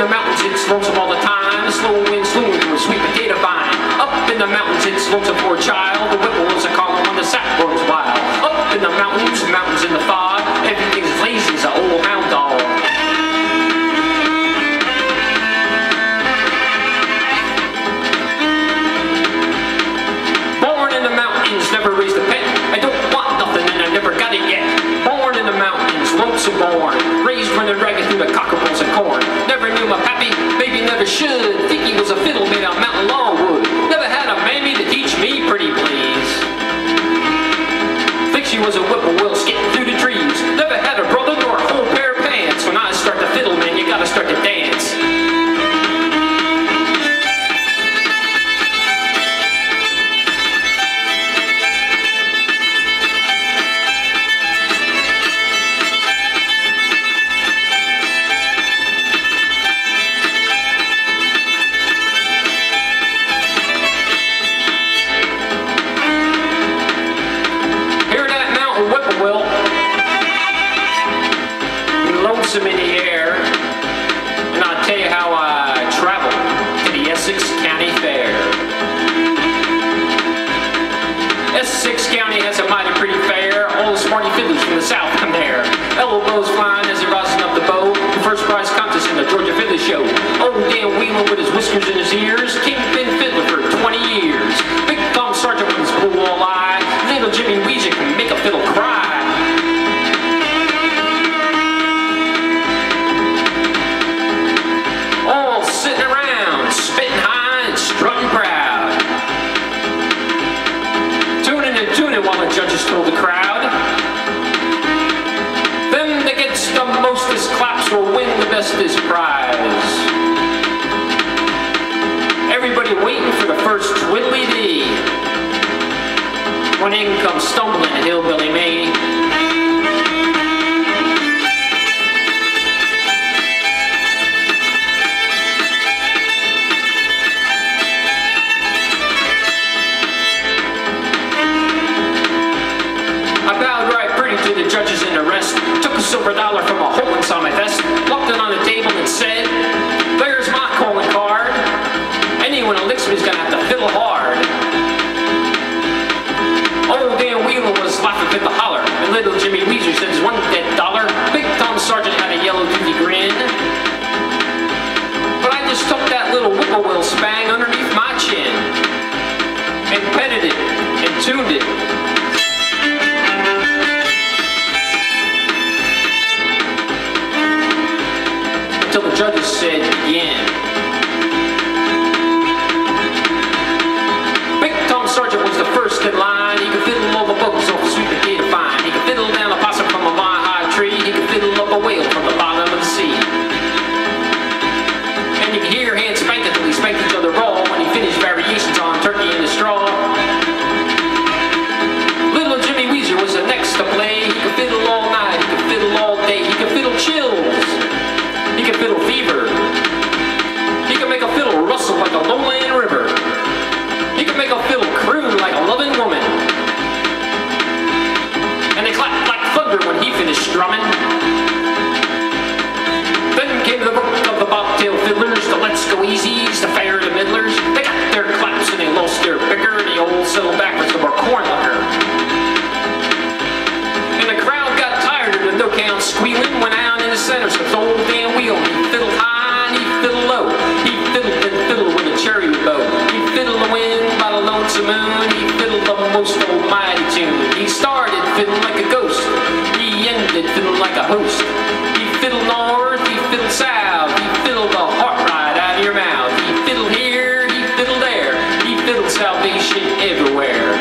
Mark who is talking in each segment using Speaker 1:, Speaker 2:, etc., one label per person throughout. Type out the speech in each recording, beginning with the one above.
Speaker 1: the mountains, it's lonesome all the time. The slow wind slewing through a sweet potato vine. Up in the mountains, it's lonesome for a child. The whippoorwills are calling when the sap runs wild. Up in the mountains, mountains in the fog. Everything's lazy as an old hound dog. Born in the mountains, never raised a pet. I don't want nothing and I never got it yet. Born in the mountains, lonesome born. Raised running ragged through the cockerels and corn. Never knew my pappy, maybe never should. Think he was a fiddle made out of mountain longwood. Never had a mammy to teach me pretty please. Think she was a whippoorwill skipping through the trees. Never had a brother nor a whole pair of pants. When I start to fiddle, man, you gotta start to dance. Whippoorwill, lonesome in the air, and I'll tell you how I traveled to the Essex County Fair. Essex County has a mighty pretty fair. All the smarty fiddlers from the south come there. Elbows flying as they're rising up the bow. The first prize contest in the Georgia Fiddler Show. Old Dan Wheeler with his whiskers in his ears. Kingpin fiddler for 20 years. Big Tom Sargent with his blue wall eye. Little Jimmy Weezer can make a fiddle cry. All sitting around, spitting high and strutting proud. Tuning and tuning while the judges told the crowd. Them that gets the mostest claps will win the bestest prize. Everybody waiting for the first twiddly-dee. When in comes stumbling hillbilly me. I bowed right pretty to the judges and the rest. Took a silver dollar from a hole inside my vest. Locked it on the table and said, "There's my calling card. Anyone who licks me is gonna have to fiddle hard." Old Dan Wheeler was laughing at the holler, and little Jimmy Weezer says $1 dead dollar. Big Tom Sargent had a yellow toothy grin. But I just took that little whippoorwill spang underneath my chin and petted it and tuned it. Until the judges said begin. Big Tom Sargent was the first in line. He could fiddle all the bugs off a sweet potato vine. He could fiddle down a possum from a mile-high tree. He could fiddle up a whale from the bottom of the sea. And you could hear hands spanking till he spanked each other raw when he finished variations on Turkey in the Straw. Little Jimmy Weezer was the next to play. He could fiddle all night. He could fiddle all day. He could fiddle chills. He could fiddle fever. He could make a fiddle rustle like a lowland river. He could make a fiddle croon like a loving woman. And they clapped like thunder when he finished strumming. Then came the book of the bobtail fiddlers, the let's go easies, the fair the middlers. They got their claps and they lost their bicker, and the old settled back for some more corn liquor. And the crowd got tired of the no count squealing. Went out in the center, stepped old Dan Wheel. He fiddled high and he fiddled low. He fiddled and fiddled with a cherry bow. He fiddled the wind by the lonesome moon. He fiddled the most almighty tune. He started fiddling like a ghost. He ended fiddling like a host. He fiddled north, he fiddled south. He fiddled the heart right out of your mouth. He fiddled here, he fiddled there. He fiddled salvation everywhere.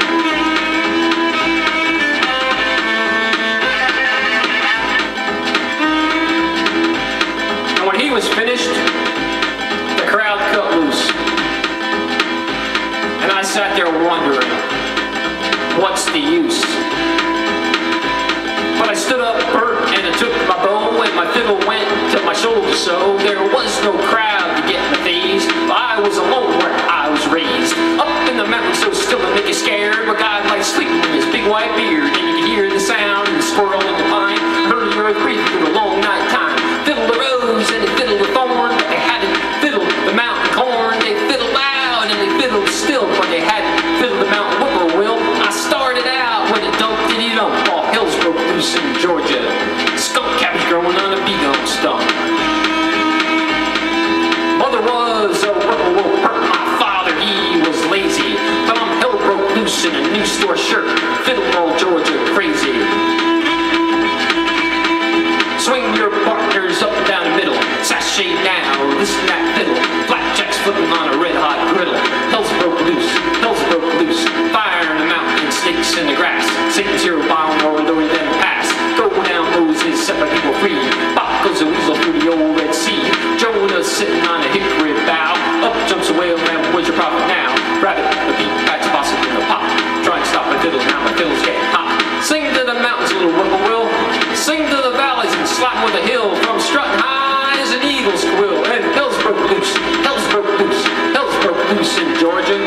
Speaker 1: And when he was finished, the crowd cut loose. And I sat there wondering, what's the use? But I stood up, Bert, and I took my bow, and my fiddle went to my shoulder, so there was no crowd to get my fees. I was alone where I was raised, up in the mountains so still to make you scared. My God like sleeping with his big white beard, and you could hear the sound of the squirrel in the pine. Heard the earth breathing through the long night time. Fiddle the rose and he fiddled the thorn, but they had new store shirt, fiddle all Georgia crazy. Swing your partners up and down the middle, sashay now, listen to that fiddle. Blackjack's flipping on a red-hot griddle. Hell's broke loose, fire in the mountain, snakes in the grass. Satan's here bound over them pass. Go down Moses, set my people free. Pop goes a weasel through the old Red Sea. Jonah's sitting on a hickory bough. Up jumps a whale, man, where's your prophet now? Rabbit, the beat, pat's possum in the pop. Try and stop my fiddle, now my fiddle's getting hot. Sing to the mountains, little whippoorwill. Sing to the valleys and slap with the hill. From strutting high as an eagle's quill. And hell's broke loose, hell's broke loose, hell's broke loose in Georgia.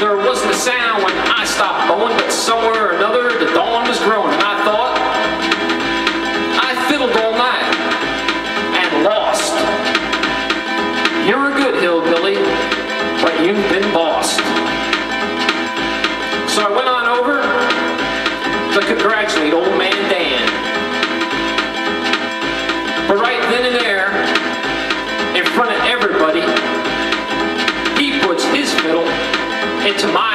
Speaker 1: There wasn't a sound when I stopped bowing, but somewhere or another the dawn was growing, and I thought I fiddled all night and lost. You're a good hillbilly, but you've been bossed. So I went on over to congratulate old man Dan. But right then and there, in front of everybody, he puts his fiddle into my